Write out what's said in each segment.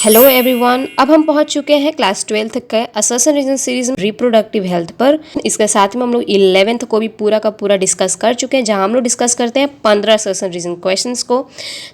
Hello everyone, अब हम पहुंच चुके हैं क्लास 12th के assertion reason series reproductive health पर। इसके साथ में हम लोग 11th को भी पूरा का पूरा डिस्कस कर चुके हैं, जहां हम लोग डिस्कस करते हैं 15 असर्शन रीजन क्वेश्चंस को।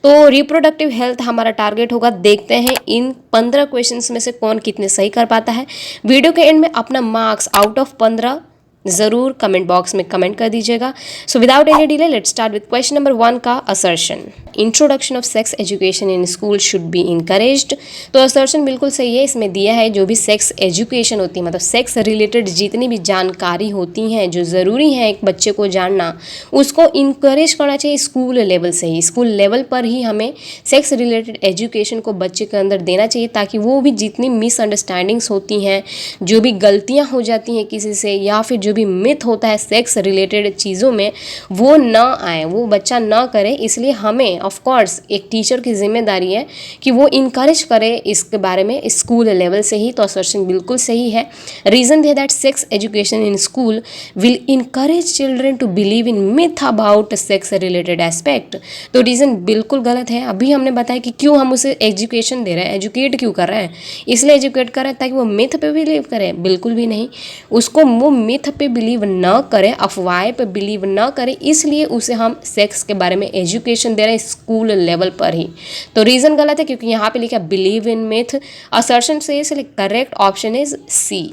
तो रिप्रोडक्टिव हेल्थ हमारा टारगेट होगा, देखते हैं इन 15 क्वेश्चंस में से कौन कितने सही कर पाता है। वीडियो के एंड में अपना मार्क्स आउट ऑफ 15 ज़रूर कमेंट बॉक्स में कमेंट कर दीजिएगा। So without any delay let's start with question number 1 का assertion. Introduction of sex education in school should be encouraged. तो असर्शन बिल्कुल सही है, इसमें दिया है जो भी सेक्स एजुकेशन होती है, मतलब सेक्स रिलेटेड जितनी भी जानकारी होती हैं जो ज़रूरी है एक बच्चे को जानना, उसको इनकरेज करना चाहिए स्कूल लेवल से ही। स्कूल लेवल पर ही हमें सेक्स रिलेटेड एजुकेशन को बच्चे के अंदर देना चाहिए, ताकि वो भी जितनी मिसअंडरस्टैंडिंग्स होती हैं, जो भी गलतियाँ हो जाती हैं किसी से, या फिर जो भी मिथ होता है सेक्स रिलेटेड चीज़ों में, वो ना आए, वो बच्चा ना करे। इसलिए हमें ऑफ कोर्स एक टीचर की जिम्मेदारी है कि वो इनकरेज करे इसके बारे में स्कूल लेवल से ही। तो असर्शन बिल्कुल सही है। रीज़न दे that sex education in school will encourage children to believe in myth about sex related aspect. तो रीज़न बिल्कुल गलत है। अभी हमने बताया कि क्यों हम उसे एजुकेशन दे रहे हैं, एजुकेट क्यों कर रहे हैं, इसलिए एजुकेट कर रहे हैं ताकि वो मिथ पे बिलीव करे, बिल्कुल भी नहीं। उसको वो मिथ पे बिलीव ना करें, अफवाह पे बिलीव ना करें, इसलिए उसे हम सेक्स के बारे में एजुकेशन दे रहे हैं स्कूल लेवल पर ही। तो रीज़न गलत है, क्योंकि यहाँ पे लिखा बिलीव इन मिथ। असर्शन से correct option is C.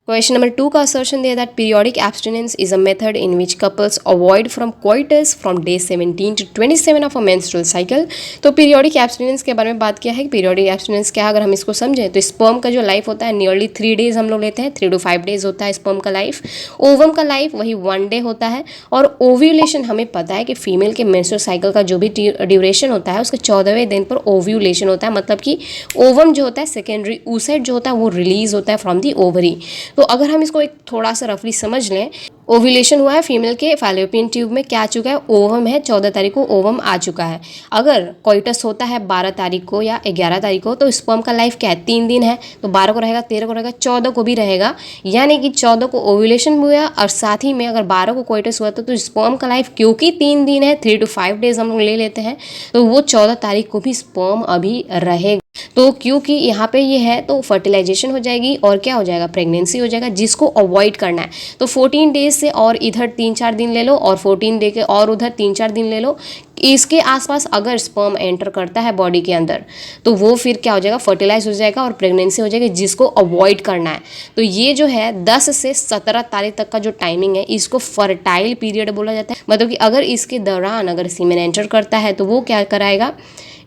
Question number 2 का असर्शन दिया that periodic abstinence is a method in which couples avoid from coitus from day 17 to 27 of a menstrual cycle. तो पीरियोडिक एब्स्टिनेंस के बारे में बात किया है कि पीरियोडिक एब्स्टिनेंस क्या है। अगर हम इसको समझें तो स्पर्म का जो लाइफ होता है नियरली 3 days हम लोग लेते हैं, 3 to 5 days होता है स्पर्म का लाइफ। ओवम का लाइफ वही 1 day होता है। और ओव्यूलेशन हमें पता है कि फीमेल के मेंस्ट्रुअल साइकिल का जो भी ड्यूरेशन होता है उसके 14वें दिन पर ओव्यूलेशन होता है, मतलब कि ओवम जो होता है सेकेंडरी oocyte जो होता है वो रिलीज होता है फ्रॉम दी ओवरी। तो अगर हम इसको एक थोड़ा सा रफली समझ लें, ओव्यूलेशन हुआ है फीमेल के फैलोपियन ट्यूब में, क्या आ चुका है, ओवम है, 14 तारीख को ओवम आ चुका है। अगर कोइटस होता है 12 तारीख को या 11 तारीख को, तो स्पर्म का लाइफ क्या है, 3 दिन है। तो 12 को रहेगा, 13 को रहेगा, 14 को भी रहेगा। यानी कि 14 को ओव्यूलेशन हुआ और साथ ही में अगर 12 को कोइटस हुआ तो स्पर्म का लाइफ क्योंकि 3 दिन है, 3 to 5 days हम लोग ले लेते हैं, तो वो 14 तारीख को भी स्पर्म अभी रहेगा। तो क्योंकि यहाँ पे ये है तो फर्टिलाइजेशन हो जाएगी और क्या हो जाएगा, प्रेगनेंसी हो जाएगा, जिसको अवॉइड करना है। तो 14 डेज से और इधर 3-4 दिन ले लो, और 14 डे के और उधर 3-4 दिन ले लो। इसके आसपास अगर स्पर्म एंटर करता है बॉडी के अंदर, तो वो फिर क्या हो जाएगा, फर्टिलाइज हो जाएगा और प्रेगनेंसी हो जाएगी, जिसको अवॉइड करना है। तो ये जो है 10 से 17 तारीख तक का जो टाइमिंग है, इसको फर्टाइल पीरियड बोला जाता है। मतलब कि अगर इसके दौरान अगर सीमेन एंटर करता है तो वो क्या कराएगा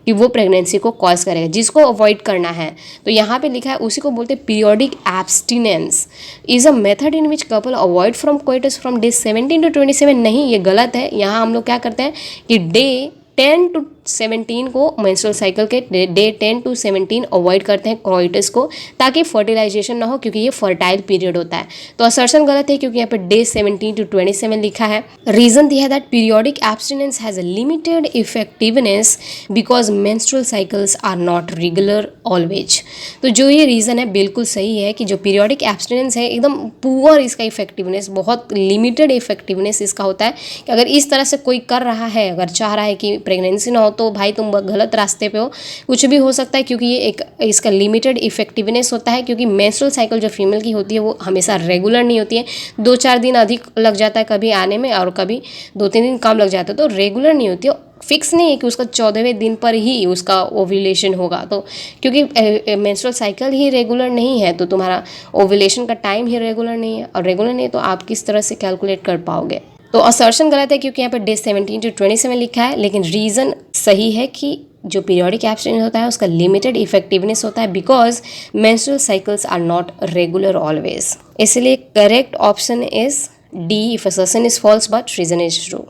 कि वो प्रेगनेंसी को कॉज करेगा, जिसको अवॉइड करना है। तो यहाँ पे लिखा है उसी को बोलते हैं periodic abstinence is a method in which couple avoid from coitus from day 17 to 27। नहीं, ये गलत है। यहाँ हम लोग क्या करते हैं कि डे 10 to 17 को मेंस्ट्रुअल साइकिल के डे 10 to 17 अवॉइड करते हैं कोइटस को, ताकि फर्टिलाइजेशन ना हो, क्योंकि ये फर्टाइल पीरियड होता है। तो असर्शन गलत है, क्योंकि यहाँ पे डे 17 to 27 लिखा है। रीजन दिया है that periodic abstinence has a limited effectiveness because menstrual cycles are not regular always. तो जो ये रीज़न है बिल्कुल सही है कि जो पीरियोडिक एब्स्टिनेंस है एकदम पुअर इसका इफेक्टिवनेस, बहुत लिमिटेड इफेक्टिवनेस इसका होता है। कि अगर इस तरह से कोई कर रहा है, अगर चाह रहा है कि प्रेगनेंसी ना हो, तो भाई तुम गलत रास्ते पे हो, कुछ भी हो सकता है, क्योंकि ये एक इसका लिमिटेड इफेक्टिवनेस होता है। क्योंकि मेंस्ट्रुअल साइकिल जो फीमेल की होती है वो हमेशा रेगुलर नहीं होती है, 2-4 दिन अधिक लग जाता है कभी आने में और कभी 2-3 दिन कम लग जाता है, तो रेगुलर नहीं होती है। फिक्स नहीं है कि उसका 14वें दिन पर ही उसका ओव्यूलेशन होगा। तो क्योंकि मेंस्ट्रुअल साइकिल ही रेगुलर नहीं है, तो तुम्हारा ओव्यूलेशन का टाइम ही रेगुलर नहीं है, और रेगुलर नहीं है तो आप किस तरह से कैलकुलेट कर पाओगे। तो असर्शन गलत है, क्योंकि यहाँ पर डे 17 to 27 लिखा है। लेकिन रीज़न सही है कि जो पीरियोडिक एब्स्टिनेंस होता है उसका लिमिटेड इफेक्टिवनेस होता है, because menstrual cycles are not regular always. इसलिए correct option is D if assertion is false but reason is true.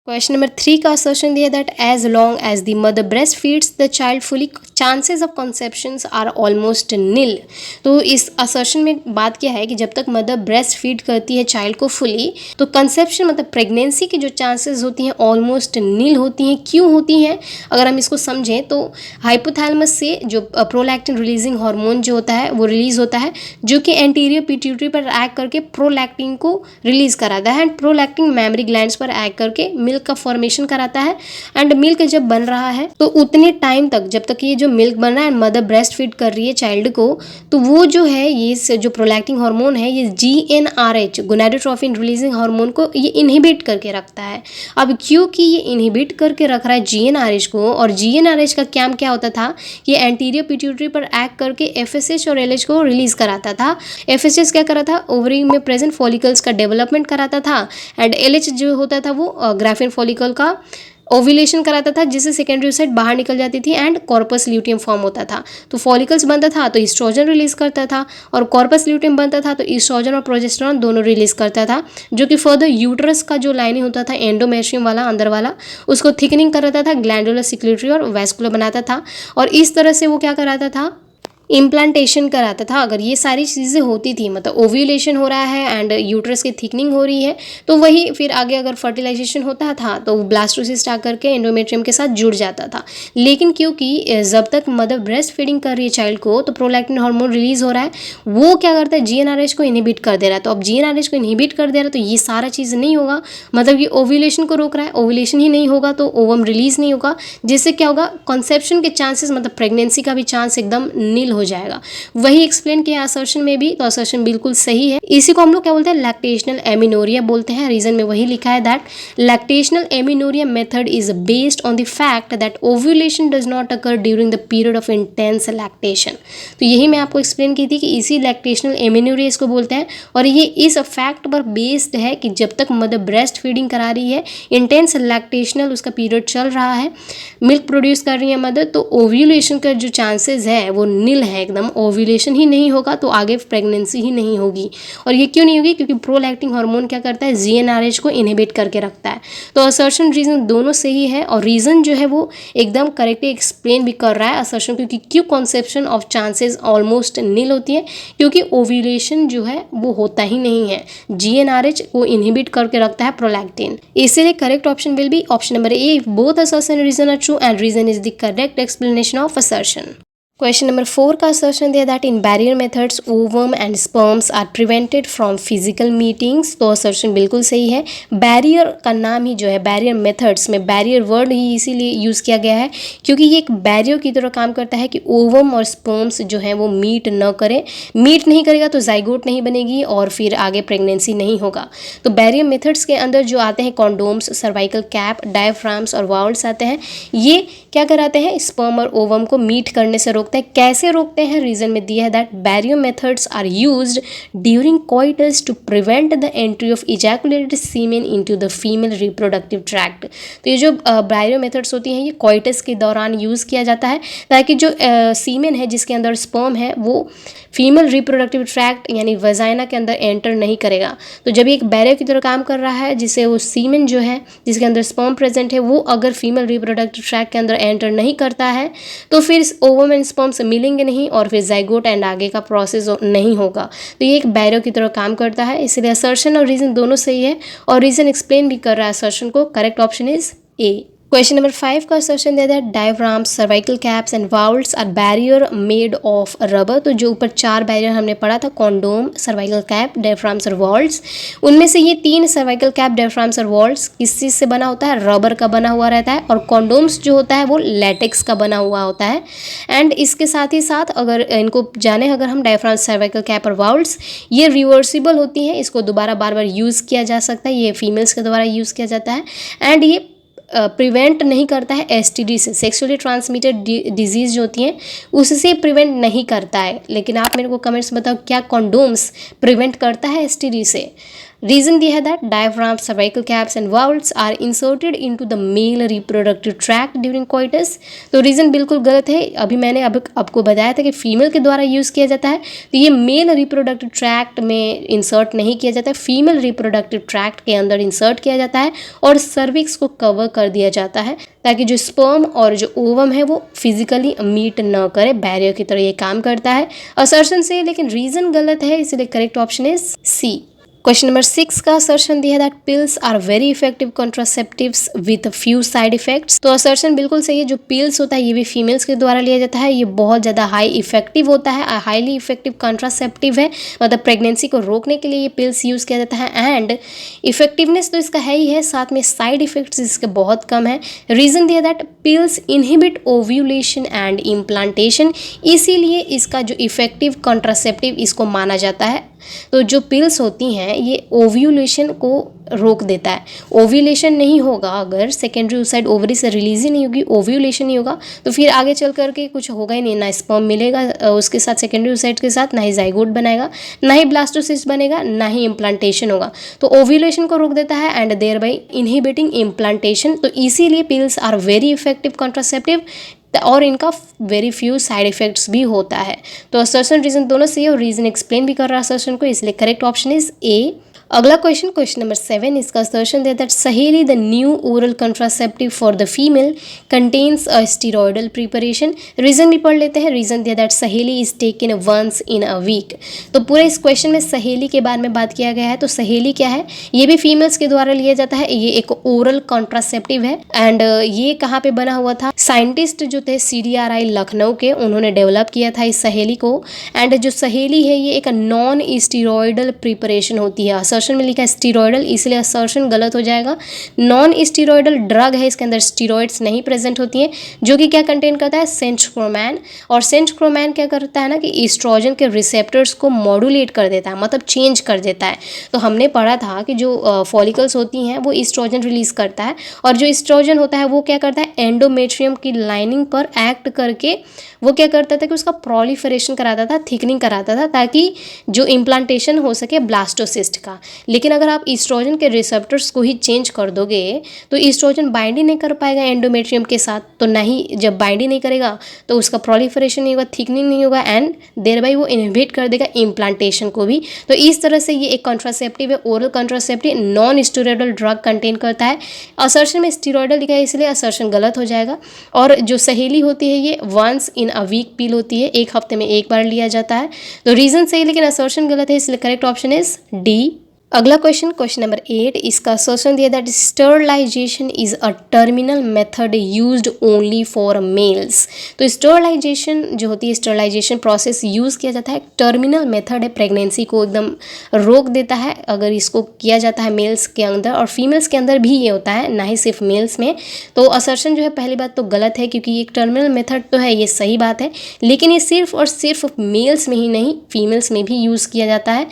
Question number 3 का असर्शन दिया that as long as the mother breast feeds the child fully chances of conceptions are almost nil. तो इस assertion में बात क्या है कि जब तक मदर ब्रेस्ट फीड करती है चाइल्ड को फुली, तो कंसेप्शन मतलब प्रेगनेंसी की जो चांसेस होती हैं ऑलमोस्ट नील होती हैं। क्यों होती हैं, अगर हम इसको समझें तो हाइपोथैलेमस से जो प्रोलैक्टिन रिलीजिंग हार्मोन जो होता है वो रिलीज होता है, जो कि एंटीरियर पिट्यूटरी पर एक्ट करके प्रोलैक्टिन को रिलीज कराता है, एंड प्रोलैक्टिन मेमरी ग्लैंड्स पर एक्ट करके मिल्क का फॉर्मेशन कराता है। एंड मिल्क जब बन रहा है तो उतने टाइम तक, जब तक ये जो मिल्क बन रहा है, मदर ब्रेस्ट फीड कर रही है चाइल्ड को, तो वो जो है ये जो प्रोलैक्टिन हार्मोन है, ये GnRH गोनाडोट्रोपिन रिलीजिंग हार्मोन को ये इनहिबिट करके रखता है। अब क्योंकि ये इनहिबिट करके रख रहा है GnRH को, और GnRH का काम क्या होता था, ये एंटीरियर पिट्यूटरी पर एक्ट करके FSH और LH को रिलीज कराता था। FSH क्या करा था, ओवरी में प्रेजेंट फॉलिकल्स का डेवलपमेंट कराता था, एंड LH जो होता था वो ग्राफिन फॉलिकल का ओव्यूलेशन कराता था, जिससे सेकेंडरी साइड बाहर निकल जाती थी एंड कॉर्पस ल्यूटियम फॉर्म होता था। तो फॉलिकल्स बनता था तो ईस्ट्रोजन रिलीज करता था, और कॉर्पस ल्यूटियम बनता था तो ईस्ट्रोजन और प्रोजेस्टेरॉन दोनों रिलीज करता था, जो कि फर्दर यूट्रस का जो लाइनिंग होता था एंडोमेट्रियम वाला अंदर वाला, उसको थिकनिंग कराता था, ग्लैंडुलर सिक्रेटरी और वैस्कुलर बनाता था, और इस तरह से वो क्या कराता था, इम्प्लांटेशन कराता था। अगर ये सारी चीज़ें होती थी, मतलब ओव्यूलेशन हो रहा है एंड यूट्रस की थिकनिंग हो रही है, तो वही फिर आगे अगर फर्टिलाइजेशन होता था तो ब्लास्टोसिस्ट आकर के एंडोमेट्रियम के साथ जुड़ जाता था। लेकिन क्योंकि जब तक मदर ब्रेस्ट फीडिंग कर रही है चाइल्ड को, तो प्रोलैक्टिन हार्मोन रिलीज हो रहा है, वो क्या करता है, GnRH को इनहिबिट कर दे रहा है। तो अब GnRH को इनहिबिट कर दे रहा है तो ये सारा चीज़ नहीं होगा, मतलब ये ओव्यूलेशन को रोक रहा है। ओव्यूलेशन ही नहीं होगा तो ओवम रिलीज नहीं होगा, जिससे क्या होगा, कंसेप्शन के चांसेस, मतलब प्रेगनेंसी का भी चांस एकदम नील हो जाएगा। वही एक्सप्लेन किया असर्शन में भी, तो असर्शन बिल्कुल सही है। इसी को हम लोग क्या बोलते हैं, लैक्टेशनल एमिनोरिया बोलते हैं। रीजन में वही लिखा है that lactational amenorrhoea method is based on the fact that ovulation does not occur during the period of intense lactation. तो यही मैं आपको एक्सप्लेन की थी कि इसी लैक्टेशनल एमिनोरिया इसको बोलते हैं, और ये इस फैक्ट पर बेस्ड है कि जब तक मदर ब्रेस्ट फीडिंग करा रही है, इंटेंस लैक्टेशनल उसका पीरियड चल रहा है, मिल्क प्रोड्यूस कर रही है मदर, तो ओव्यूलेशन का जो चांसेस है वो नील है एकदम। ओव्यूलेशन ही नहीं होगा तो आगे प्रेगनेंसी ही नहीं होगी। और ये क्यों नहीं होगी, क्योंकि प्रोलैक्टिन हार्मोन क्या करता है, GnRH को इनहिबिट करके रखता है। तो असर्शन रीजन दोनों सही है, और रीजन जो है वो एकदम करेक्टली एक्सप्लेन भी कर रहा है असर्शन, क्योंकि क्यों conception of chances almost nil होती है, क्योंकि ओव्यूलेशन जो है वो होता ही नहीं है, GnRH को इनहिबिट करके रखता है प्रोलैक्टिन। इसीलिए correct option will be option number A, both assertion and reason are true and reason is the correct explanation of assertion. Question number 4 का असर्शन दिया that in barrier methods ovum and sperms are prevented from physical meetings. तो assertion बिल्कुल सही है। Barrier का नाम ही जो है, बैरियर मेथड्स में बैरियर वर्ड ही इसीलिए यूज़ किया गया है क्योंकि ये एक बैरियर की तरह काम करता है कि ओवम और स्पर्म्स जो है वो मीट न करें। मीट नहीं करेगा तो जाइगोट नहीं बनेगी और फिर आगे प्रेगनेंसी नहीं होगा। तो बैरियर मेथड्स के अंदर जो आते हैं कॉन्डोम्स, सर्वाइकल कैप, डायफ्राम्स और वाउल्स आते हैं। ये क्या कराते हैं, स्पर्म और ओवम को मीट करने से रोकते हैं। कैसे रोकते हैं, रीजन में दिया है that barrier methods are used during coitus to prevent the entry of ejaculated semen into the female reproductive tract. तो ये जो बैरियर मेथड्स होती हैं ये कोइटस के दौरान यूज़ किया जाता है ताकि जो सीमेन है जिसके अंदर स्पर्म है वो फीमेल रिप्रोडक्टिव ट्रैक्ट यानी वजाइना के अंदर एंटर नहीं करेगा। तो जब एक बैरियर की तरह काम कर रहा है जिससे वो सीमेन जो है जिसके अंदर स्पर्म प्रेजेंट है वो अगर फीमेल रिप्रोडक्टिव ट्रैक्ट के अंदर एंटर नहीं करता है तो फिर ओवम एंड स्पर्म से मिलेंगे नहीं और फिर जाइगोट एंड आगे का प्रोसेस नहीं होगा। तो ये एक बैरियर की तरह काम करता है, इसलिए असर्शन और रीजन दोनों सही है और रीजन एक्सप्लेन भी कर रहा है असर्शन को। Correct option is A. Question number 5 का असर्शन दिया है diaphragms, cervical caps and vaults are barrier made of rubber. तो जो ऊपर 4 बैरियर हमने पढ़ा था, कॉन्डोम, सर्वाइकल कैप, डायफ्राम्स और वॉल्स, उनमें से ये 3 सर्वाइकल कैप, डायफ्राम्स और वॉल्स किस चीज़ से बना होता है, रबर का बना हुआ रहता है। और कॉन्डोम्स जो होता है वो लैटेक्स का बना हुआ होता है। एंड इसके साथ ही साथ अगर इनको जाने अगर हम डायफ्राम्स, सर्वाइकल कैप और वाउल्स, ये रिवर्सिबल होती हैं, इसको दोबारा बार बार यूज़ किया जा सकता है, ये फीमेल्स के द्वारा यूज़ किया जाता है। एंड ये प्रिवेंट नहीं करता है STD से, सेक्सुअली ट्रांसमिटेड डिजीज़ जो होती हैं उससे प्रिवेंट नहीं करता है। लेकिन आप मेरे को कमेंट्स बताओ क्या कॉन्डोम्स प्रिवेंट करता है STD से। रीजन दिया है that diaphragm, cervical caps and vaults are inserted into the male reproductive tract during coitus. तो रीजन बिल्कुल गलत है। अभी मैंने आपको बताया था कि फीमेल के द्वारा यूज़ किया जाता है, तो ये मेल रिप्रोडक्टिव ट्रैक्ट में इंसर्ट नहीं किया जाता है, फीमेल रिप्रोडक्टिव ट्रैक्ट के अंदर इंसर्ट किया जाता है और सर्विक्स को कवर कर दिया जाता है ताकि जो स्पर्म और जो ओवम है वो फिजिकली मीट न करे। बैरियर की तरह ये काम करता है असर्शन से, लेकिन रीजन गलत है, इसलिए correct option is C. Question number 6 का असर्शन दिया that pills are very effective contraceptives with few side effects. तो असर्शन बिल्कुल सही है, जो पिल्स होता है ये भी फीमेल्स के द्वारा लिया जाता है, ये बहुत ज़्यादा हाई इफेक्टिव होता है, हाईली इफेक्टिव कॉन्ट्रासेप्टिव है, मतलब प्रेगनेंसी को रोकने के लिए ये पिल्स यूज़ किया जाता है। एंड इफेक्टिवनेस तो इसका है ही है, साथ में साइड इफेक्ट्स इसके बहुत कम है। रीज़न दिया that pills inhibit ovulation and implantation, इसीलिए इसका जो इफेक्टिव कॉन्ट्रासेप्टिव इसको माना जाता है। तो जो पिल्स होती हैं ये ओव्यूलेशन को रोक देता है। ओव्यूलेशन नहीं होगा, अगर सेकेंडरी oocyte ओवरी से रिलीज ही नहीं होगी, ओव्यूलेशन नहीं होगा, तो फिर आगे चल करके कुछ होगा ही नहीं, ना स्पर्म मिलेगा उसके साथ सेकेंडरी oocyte के साथ, ना ही जाइगोट बनाएगा, ना ही ब्लास्टोसिस्ट बनेगा, ना ही इम्प्लांटेशन होगा। तो ओव्यूलेशन को रोक देता है and thereby inhibiting implantation. तो इसीलिए pills are very effective contraceptive और इनका वेरी फ्यू साइड इफेक्ट्स भी होता है। तो असर्शन रीजन दोनों सही है और रीजन एक्सप्लेन भी कर रहा है असर्शन को, इसलिए करेक्ट ऑप्शन इज ए। अगला क्वेश्चन, क्वेश्चन नंबर 7, इसका असर्शन देता है Saheli the new oral contraceptive for the female contains a steroidal preparation. Reason भी पढ़ लेते हैं। रीजन दिया that Saheli is taken once in a week. तो पूरे इस क्वेश्चन में सहेली के बारे में बात किया गया है। तो सहेली क्या है, ये भी फीमेल्स के द्वारा लिया जाता है, ये एक ओरल कॉन्ट्रासेप्टिव है। एंड ये कहाँ पे बना हुआ था, साइंटिस्ट जो थे CDRI लखनऊ के, उन्होंने डेवलप किया था इस सहेली को। एंड जो सहेली है ये एक नॉन स्टीरॉयडल प्रिपरेशन होती है। असर्शन में लिखा है स्टीरॉयडल, इसलिए असर्शन गलत हो जाएगा। नॉन स्टीरॉयडल ड्रग है, इसके अंदर स्टीरॉयड्स नहीं प्रेजेंट होती हैं, जो कि क्या कंटेन करता है, सेंट्रोक्रोमैन। और सेंट्रोक्रोमैन क्या करता है ना कि ईस्ट्रोजन के रिसेप्टर्स को मॉड्यूलेट कर देता है, मतलब चेंज कर देता है। तो हमने पढ़ा था कि जो फॉलिकल्स होती हैं वो ईस्ट्रोजन रिलीज करता है, और जो ईस्ट्रोजन होता है वो क्या करता है, एंडोमेट्रियम की लाइनिंग पर एक्ट करके वो क्या करता था कि उसका प्रोलिफरेशन कराता था, थिकनिंग कराता था, ताकि जो इम्प्लांटेशन हो सके ब्लास्टोसिस्ट का। लेकिन अगर आप ईस्ट्रोजन के रिसेप्टर्स को ही चेंज कर दोगे तो ईस्ट्रोजन बाइंड ही नहीं कर पाएगा एंडोमेट्रियम के साथ। तो नहीं, जब बाइंड ही नहीं करेगा तो उसका प्रोलिफरेशन नहीं होगा, थिकनिंग नहीं होगा, एंड देयर बाई वो इनहिबिट कर देगा इम्प्लांटेशन को भी। तो इस तरह से ये एक कॉन्ट्रासेप्टिव है, oral contraceptive, non steroidal drug contain करता है। असर्शन में स्टीरॉयडल लिखा है, इसलिए असर्शन गलत हो जाएगा। और जो सहेली होती है ये वंस इन अ वीक पील होती है, एक हफ्ते में एक बार लिया जाता है। तो रीजन सही लेकिन असर्शन गलत है, इसलिए करेक्ट ऑप्शन इज डी। अगला क्वेश्चन, क्वेश्चन नंबर 8, इसका असर्शन दिया that sterilization is a terminal method used only for males. तो स्टरलाइजेशन जो होती है, स्टरलाइजेशन प्रोसेस यूज़ किया जाता है, टर्मिनल मेथड है, प्रेगनेंसी को एकदम रोक देता है अगर इसको किया जाता है मेल्स के अंदर, और फीमेल्स के अंदर भी ये होता है, ना ही सिर्फ मेल्स में। तो असर्शन जो है पहली बात तो गलत है, क्योंकि एक टर्मिनल मेथड तो है, ये सही बात है, लेकिन ये सिर्फ और सिर्फ मेल्स में ही नहीं फीमेल्स में भी यूज़ किया जाता है।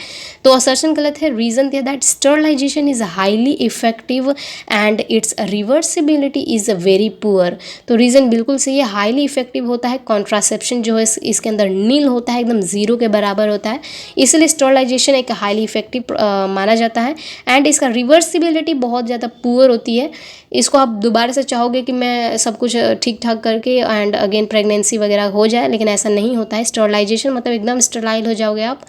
तो असर्शन गलत है। Reason that sterilization is highly effective and its reversibility is very poor। तो रीज़न बिल्कुल सही है, हाईली इफेक्टिव होता है, कॉन्ट्रासेप्शन जो है इसके अंदर नील होता है, एकदम जीरो के बराबर होता है, इसलिए स्टरलाइजेशन एक हाईली इफेक्टिव माना जाता है। एंड इसका रिवर्सिबिलिटी बहुत ज़्यादा पुअर होती है। इसको आप दोबारा से चाहोगे कि मैं सब कुछ ठीक ठाक करके एंड अगेन प्रेगनेंसी वगैरह हो जाए, लेकिन ऐसा नहीं होता है। स्टरलाइजेशन मतलब एकदम स्टरलाइल हो जाओगे आप।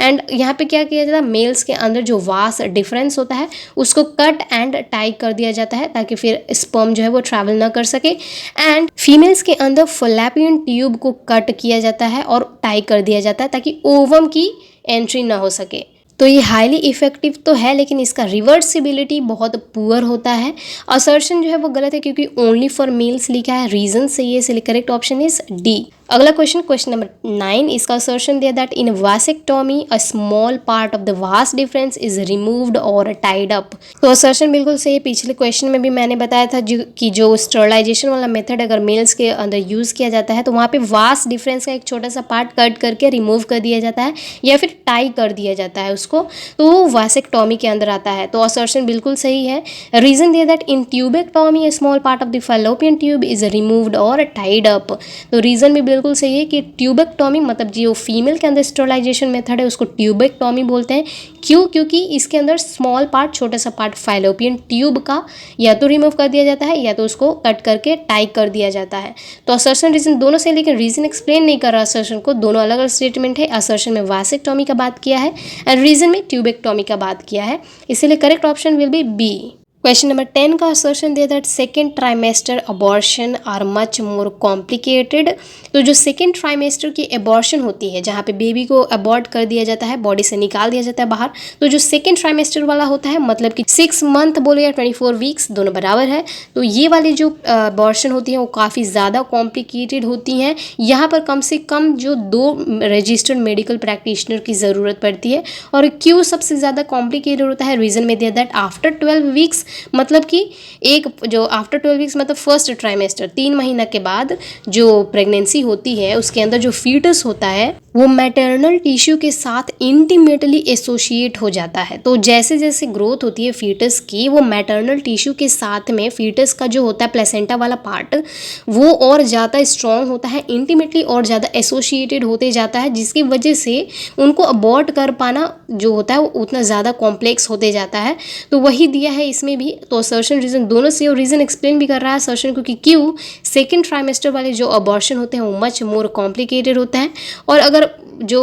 एंड यहाँ पे क्या किया जाता है, मेल्स के अंदर जो वास डिफरेंस होता है उसको कट एंड टाई कर दिया जाता है, ताकि फिर स्पर्म जो है वो ट्रैवल ना कर सके। एंड फीमेल्स के अंदर फैलोपियन ट्यूब को कट किया जाता है और टाई कर दिया जाता है, ताकि ओवम की एंट्री ना हो सके। तो ये हाईली इफेक्टिव तो है, लेकिन इसका रिवर्सिबिलिटी बहुत पुअर होता है। असर्शन जो है वो गलत है, क्योंकि ओनली फॉर मेल्स लिखा है। रीजन सही है, इसलिए करेक्ट ऑप्शन इज डी। अगला क्वेश्चन, क्वेश्चन नंबर 9, इसका असर्शन दिया that in vasectomy a small part of the vas deferens is removed और टाइड अप। तो असर्शन बिल्कुल सही है। पिछले क्वेश्चन में भी मैंने बताया था कि जो स्टरलाइजेशन वाला मेथड अगर मेल्स के अंदर यूज़ किया जाता है तो वहाँ पे वास डिफरेंस का एक छोटा सा पार्ट कट करके रिमूव कर दिया जाता है, या फिर टाई कर दिया जाता है उसको, तो वो वासेक्टोमी के अंदर आता है। तो असर्शन बिल्कुल सही है। रीजन दिया that in tubectomy a small part of the fallopian tube is removed और टाइड अप। तो रीजन भी बिल्कुल सही है कि ट्यूबेक्टोमी मतलब जो फीमेल के अंदर स्टरलाइजेशन मेथड है उसको ट्यूबेक्टोमी बोलते हैं। क्यों? क्योंकि इसके अंदर स्मॉल पार्ट, छोटा सा पार्ट फैलोपियन ट्यूब का या तो रिमूव कर दिया जाता है या तो उसको कट करके टाई कर दिया जाता है। तो असर्शन रीजन दोनों से, लेकिन रीजन एक्सप्लेन नहीं कर रहा असर्शन को, दोनों अलग अलग स्टेटमेंट है। असर्शन में वासेक्टोमी का बात किया है एंड रीजन में ट्यूबेक्टोमी का बात किया है, इसीलिए correct option will be B. Question number 10 का असर्शन दिया that second trimester abortion are much more complicated. तो जो सेकेंड ट्राइमेस्टर की अबॉर्शन होती है, जहाँ पे बेबी को अबॉर्ट कर दिया जाता है, बॉडी से निकाल दिया जाता है बाहर, तो जो सेकेंड ट्राइमेस्टर वाला होता है, मतलब कि 6 मंथ बोले या 24 वीक्स दोनों बराबर है, तो ये वाली जो अबॉर्शन होती है वो काफ़ी ज़्यादा कॉम्प्लिकेटेड होती हैं। यहाँ पर कम से कम जो 2 रजिस्टर्ड मेडिकल प्रैक्टिशनर की ज़रूरत पड़ती है। और क्यों सबसे ज़्यादा कॉम्प्लिकेटेड होता है, रीज़न में दिया दैट आफ्टर 12 वीक्स, मतलब कि एक जो आफ्टर 12 वीक्स मतलब फर्स्ट ट्राइमेस्टर 3 महीना के बाद जो प्रेगनेंसी होती है उसके अंदर जो फीटस होता है वो मैटरनल टिश्यू के साथ इंटीमेटली एसोसिएट हो जाता है। तो जैसे जैसे ग्रोथ होती है फीटस की, वो मैटरनल टिश्यू के साथ में फीटस का जो होता है प्लेसेंटा वाला पार्ट वो और ज़्यादा स्ट्रॉन्ग होता है, इंटीमेटली और ज़्यादा एसोसिएटेड होते जाता है, जिसकी वजह से उनको अबॉर्ट कर पाना जो होता है वो उतना ज़्यादा कॉम्प्लेक्स होते जाता है। तो वही दिया है इसमें भी। तो असर्शन रीज़न दोनों से, और रीज़न एक्सप्लेन भी कर रहा है असर्शन को कि क्यों सेकेंड ट्राइमेस्टर वाले जो अबॉर्शन होते हैं वो मच मोर कॉम्प्लिकेटेड होता है। और अगर जो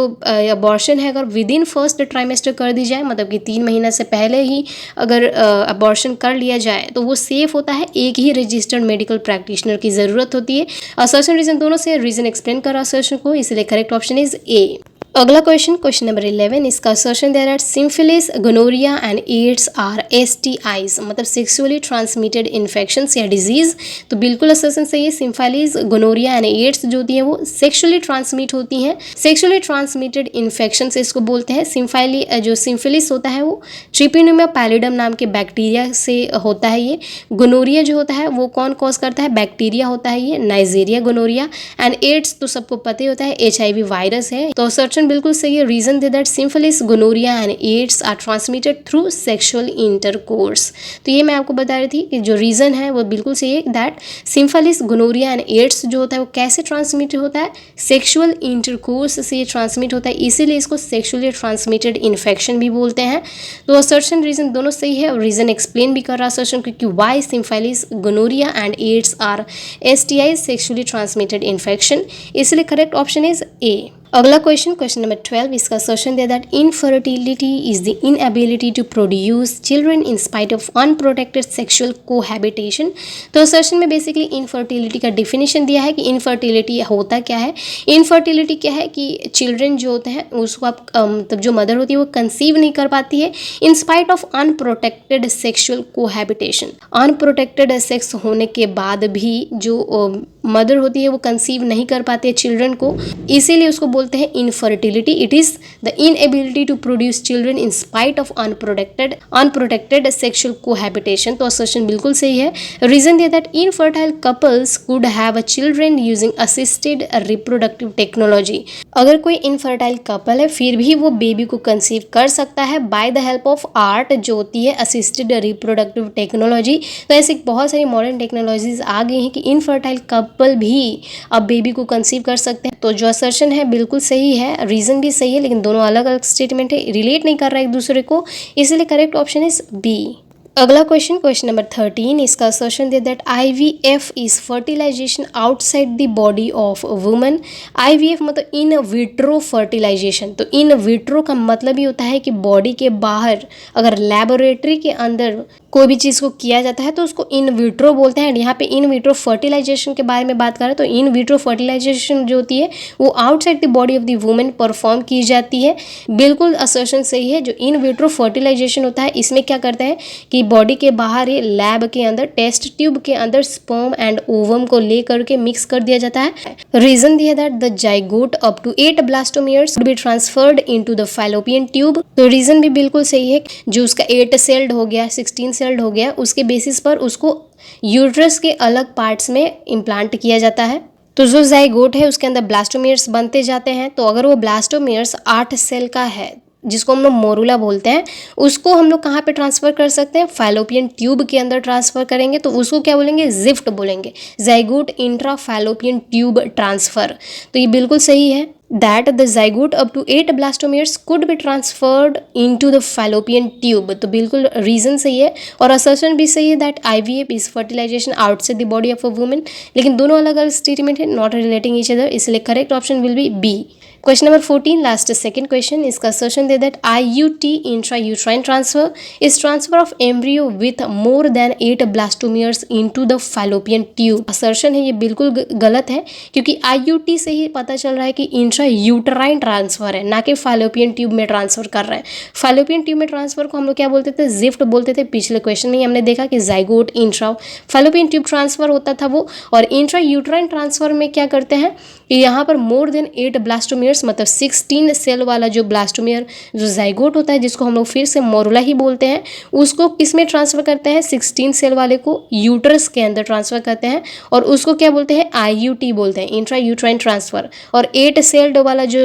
अबॉर्शन है अगर विद इन फर्स्ट ट्राइमेस्टर कर दी जाए, मतलब कि 3 महीना से पहले ही अगर अबॉर्शन कर लिया जाए तो वो सेफ होता है। एक ही रजिस्टर्ड मेडिकल प्रैक्टिशनर की ज़रूरत होती है। असर्शन रीज़न दोनों से, रीज़न एक्सप्लेन कर रहा है असर्शन को, इसलिए करेक्ट ऑप्शन इज ए। अगला क्वेश्चन, क्वेश्चन नंबर 11, इसका असर्शन दे रहा है syphilis, gonorrhoea and AIDS are STIs, मतलब सेक्सुअली ट्रांसमिटेड इन्फेक्शंस या डिजीज। तो बिल्कुल असर्शन सही है। सिम्फिलिस, गोनोरिया एंड एड्स जो होती हैं वो सेक्सुअली ट्रांसमिट होती हैं। सेक्सुअली ट्रांसमिटेड इन्फेक्शन इसको बोलते हैं। जो सिम्फिलिस होता है वो ट्रिपिनोमिया पैलिडम नाम के बैक्टीरिया से होता है ये। गोनोरिया जो होता है वो कौन कॉज करता है, बैक्टीरिया होता है ये, नाइजेरिया गोनोरिया। एंड एड्स तो सबको पता ही होता है, HIV वायरस है। तो असर्शन बिल्कुल सही है। रीजन दे that syphilis, gonorrhoea and AIDS are transmitted through sexual intercourse. तो ये मैं आपको बता रही थी कि जो रीजन है वो बिल्कुल सही है, that syphilis, gonorrhoea and ads जो होता है वो कैसे ट्रांसमिट होता है, सेक्सुअल इंटरकोर्स से ट्रांसमिट होता है, इसीलिए इसको सेक्सुअली ट्रांसमिटेड इन्फेक्शन भी बोलते हैं। तो असर्शन रीजन दोनों सही है, और रीजन एक्सप्लेन भी कर रहा है असर्शन क्योंकि why syphilis, gonorrhoea and AIDS are STI, sexually transmitted infection, इसलिए करेक्ट ऑप्शन इज ए। अगला क्वेश्चन, क्वेश्चन नंबर 12, इसका असर्शन दिया that infertility is the inability to produce children in spite of unprotected sexual cohabitation. तो assertion में basically infertility का definition दिया है कि इनफर्टिलिटी होता क्या है। इनफर्टिलिटी क्या है कि चिल्ड्रन जो होते हैं उसको आप मतलब जो मदर होती है वो कंसीव नहीं कर पाती है इन spite of unprotected sexual cohabitation. Unprotected sex होने के बाद भी जो मदर होती है वो कंसीव नहीं कर पाती है चिल्ड्रन को, इसीलिए उसको बोलते हैं infertility. It is the inability to produce children in spite of unprotected sexual cohabitation. तो असर्शन बिल्कुल सही है। रीजन दिया that infertile couples could have a children using assisted reproductive technology. अगर कोई इनफर्टाइल कपल है फिर भी वो बेबी को कंसीव कर सकता है by the help of art जो होती है असिस्टेड रिप्रोडक्टिव टेक्नोलॉजी। तो ऐसी बहुत सारी मॉडर्न टेक्नोलॉजीज आ गई हैं कि इनफर्टाइल कपल भी अब बेबी को कंसीव कर सकते हैं। तो जो असर्शन है बिल्कुल सही है, रीजन भी सही है, लेकिन दोनों अलग अलग स्टेटमेंट है, रिलेट नहीं कर रहा है एक दूसरे को, इसलिए करेक्ट ऑप्शन इज बी। अगला क्वेश्चन, क्वेश्चन नंबर 13, इसका असर्शन दिया that IVF is fertilization outside the body of woman. IVF मतलब इन विट्रो फर्टिलाइजेशन। तो इन विट्रो का मतलब ये होता है कि बॉडी के बाहर अगर लेबोरेटरी के अंदर कोई भी चीज़ को किया जाता है तो उसको इन विट्रो बोलते हैं। यहाँ पे इन विट्रो फर्टिलाइजेशन के बारे में बात कर रहे हैं। तो इन विट्रो फर्टिलाइजेशन जो होती है वो outside the body of the woman perform की जाती है। बिल्कुल असर्शन सही है। जो इन विट्रो फर्टिलाइजेशन होता है इसमें क्या करते हैं कि बॉडी के बाहर ही लैब के अंदर टेस्ट ट्यूब के अंदर स्पर्म एंड ओवम को ले करके मिक्स कर दिया जाता है। रीजन दिया that the zygote up to 8 blastomeres be transferred into the fallopian tube. तो रीजन भी बिल्कुल सही है। जो उसका 8 सेल्ड हो गया, 16 सेल्ड हो गया, उसके बेसिस पर उसको यूट्रस के अलग पार्ट्स में इम्प्लांट किया जाता है। तो जो जाइगोट है उसके अंदर ब्लास्टोमियर्स बनते जाते हैं। तो अगर वो ब्लास्टोमियर्स 8 सेल का है जिसको हम लोग मोरूला बोलते हैं, उसको हम लोग कहाँ पे ट्रांसफ़र कर सकते हैं, फैलोपियन ट्यूब के अंदर ट्रांसफ़र करेंगे। तो उसको क्या बोलेंगे, जिफ्ट बोलेंगे, zygote intra fallopian tube transfer. तो ये बिल्कुल सही है that the zygote up to 8 blastomeres could be transferred into the fallopian tube। तो बिल्कुल रीज़न सही है और असर्शन भी सही है that IVF is fertilization outside the body of a woman। लेकिन दोनों अलग अलग स्टेटमेंट है, नॉट रिलेटिंग ईच अदर, इसलिए correct option will be B. Question number 14, last second question. इसका assertion दे that IUT intrauterine transfer is transfer of embryo with more than 8 blastomeres into the fallopian tube. assertion है ये बिल्कुल गलत है, क्योंकि IUT से ही पता चल रहा है कि इंट्रायूटराइन ट्रांसफर है, ना कि फैलोपियन ट्यूब में ट्रांसफर कर रहे हैं। फैलोपियन ट्यूब में ट्रांसफर को हम लोग क्या बोलते थे? जिफ्ट बोलते थे। पिछले क्वेश्चन में ही हमने देखा कि zygote intra fallopian tube transfer होता था वो, और इंट्रायूटराइन ट्रांसफर में क्या करते हैं कि यहाँ पर मोर देन 8 ब्लास्टोमियर्स मतलब 16 सेल वाला जो ब्लास्टोमियर जो जाइगोट होता है, जिसको हम लोग फिर से मोरुला ही बोलते हैं, उसको किस में ट्रांसफर करते हैं? 16 सेल वाले को यूटरस के अंदर ट्रांसफर करते हैं, और उसको क्या बोलते हैं? IUT बोलते हैं, इंट्रा यूट्राइन ट्रांसफर। और 8 सेल्ड वाला जो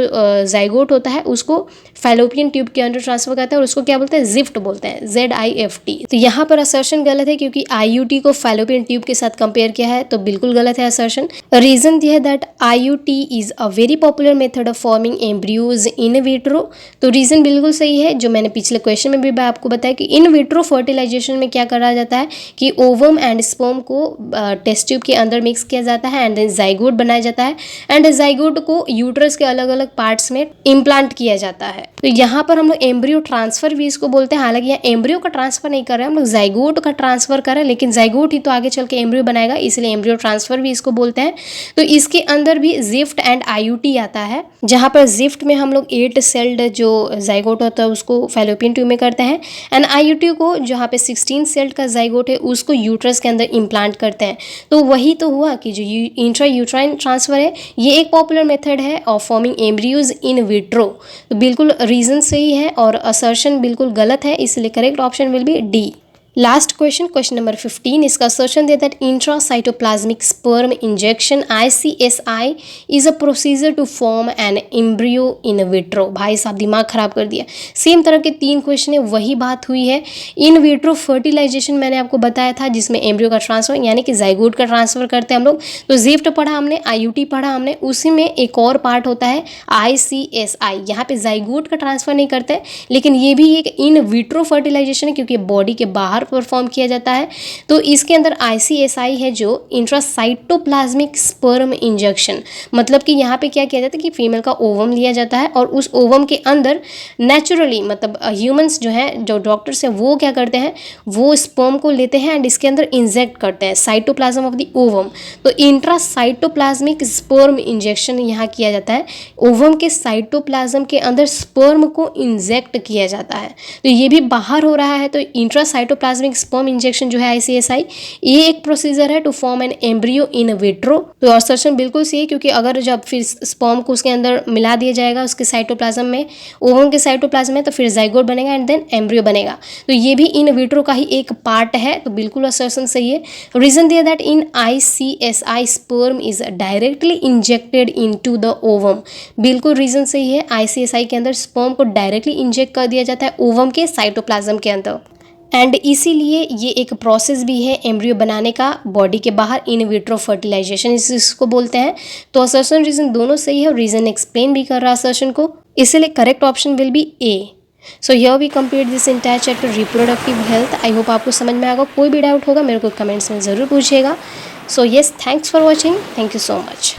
जाइगोट होता है उसको फैलोपियन ट्यूब के अंदर ट्रांसफर करते हैं, और उसको क्या बोलते हैं? जिफ्ट बोलते हैं, ZIFT। तो यहाँ पर असर्शन गलत है, क्योंकि IUT को फैलोपियन ट्यूब के साथ कंपेयर किया है, तो बिल्कुल गलत है असर्शन। रीजन दिया है that IUT is a very popular method of forming embryos in vitro. तो रीजन बिल्कुल सही है, जो मैंने पिछले क्वेश्चन में भी आपको बताया कि इन विट्रो फर्टिलाइजेशन में क्या करा जाता है कि ओवम एंड स्पर्म को टेस्ट ट्यूब के अंदर मिक्स किया जाता है, एंड देन जाइगोट बनाया जाता है, एंड जाइगोट को यूट्रस के अलग अलग पार्ट्स में इम्प्लांट किया जाता है। तो यहाँ पर हम लोग एम्ब्रियो ट्रांसफर भी इसको बोलते हैं। हालांकि यहाँ एम्ब्रियो का ट्रांसफर नहीं कर रहे हैं हम लोग, जाइगोट का ट्रांसफर कर रहे हैं, लेकिन जाइगोट ही तो आगे चल के एम्ब्रियो बनाएगा, इसलिए एम्ब्रियो ट्रांसफर भी इसको बोलते हैं। तो इसके अंदर भी जिफ्ट एंड IUT आता है, जहाँ पर जिफ्ट में हम लोग 8 सेल्ड जो जाइगोट होता है उसको फैलोपियन ट्यूब में करते हैं, एंड IUT को जहाँ पे 16 सेल्ड का जाइगोट है उसको यूट्रस के अंदर इम्प्लांट करते हैं। तो वही तो हुआ कि जो इंट्रा यूट्राइन ट्रांसफर है ये एक पॉपुलर मेथड है of forming embryos in vitro. तो बिल्कुल रीजन सही है और असर्शन बिल्कुल गलत है, इसलिए correct option will be D। Last question, question number 15, इसका असर्शन देता है intracytoplasmic sperm injection ICSI is a procedure to form an embryo in vitro. भाई साहब दिमाग खराब कर दिया, सेम तरह के 3 क्वेश्चन है, वही बात हुई है। इन विट्रो फर्टिलाइजेशन मैंने आपको बताया था, जिसमें एम्ब्रियो का ट्रांसफर यानी कि जाइगोट का ट्रांसफर करते हैं हम लोग। तो जिफ्ट पढ़ा हमने, IUT पढ़ा हमने, उसी में एक और पार्ट होता है ICSI। यहाँ पे जाइगोट का ट्रांसफर नहीं करते, लेकिन ये भी एक इन विट्रो फर्टिलाइजेशन है, क्योंकि बॉडी के बाहर परफॉर्म किया जाता है। तो इसके अंदर ICSI है जो इंट्रासाइटोप्लाज्मिक स्पर्म इंजेक्शन, मतलब कि यहाँ पे क्या किया जाता है कि फीमेल का ओवम लिया जाता है, और उस ओवम के अंदर नेचुरली मतलब ह्यूमंस जो हैं, जो डॉक्टर्स हैं, वो क्या करते हैं, वो स्पर्म को लेते हैं एंड इसके अंदर इंजेक्ट करते हैं साइटोप्लाज्म ऑफ द ओवम। तो इंट्रासाइटोप्लाज्मिक स्पर्म इंजेक्शन यहाँ किया जाता है, ओवम के साइटोप्लाज्म के अंदर स्पर्म को इंजेक्ट किया जाता है। तो ये भी बाहर हो रहा है। तो इंट्रासाइटोप्लाज्मिक स्पर्म इंजेक्शन जो है ICSI, ये एक प्रोसीजर है to form an embryo in vitro. तो असर्शन बिल्कुल सही है, क्योंकि अगर जब फिर स्पर्म को उसके अंदर मिला दिया जाएगा उसके साइटोप्लाज्म में, ओवम के साइटोप्लाज्म में, तो फिर जाइगोट बनेगा एंड देन एम्ब्रियो बनेगा। तो ये भी इन विट्रो का ही एक पार्ट है, तो बिल्कुल असर्शन सही है। रीजन दिया that in ICSI sperm is directly injected into the ovum. बिल्कुल रीजन सही है, ICSI के अंदर स्पर्म को डायरेक्टली इंजेक्ट कर दिया जाता है ओवम के साइटोप्लाज्म के अंदर, एंड इसीलिए ये एक प्रोसेस भी है एम्ब्रियो बनाने का बॉडी के बाहर, इन विट्रो फर्टिलाइजेशन इसको बोलते हैं। तो असर्शन रीजन दोनों सही है, और रीजन एक्सप्लेन भी कर रहा है असर्शन को, इसलिए correct option will be A। So here we complete this entire chapter reproductive health. I hope आपको समझ में आएगा। कोई भी डाउट होगा मेरे को कमेंट्स में ज़रूर पूछिएगा। So yes, thanks for watching, thank you so much.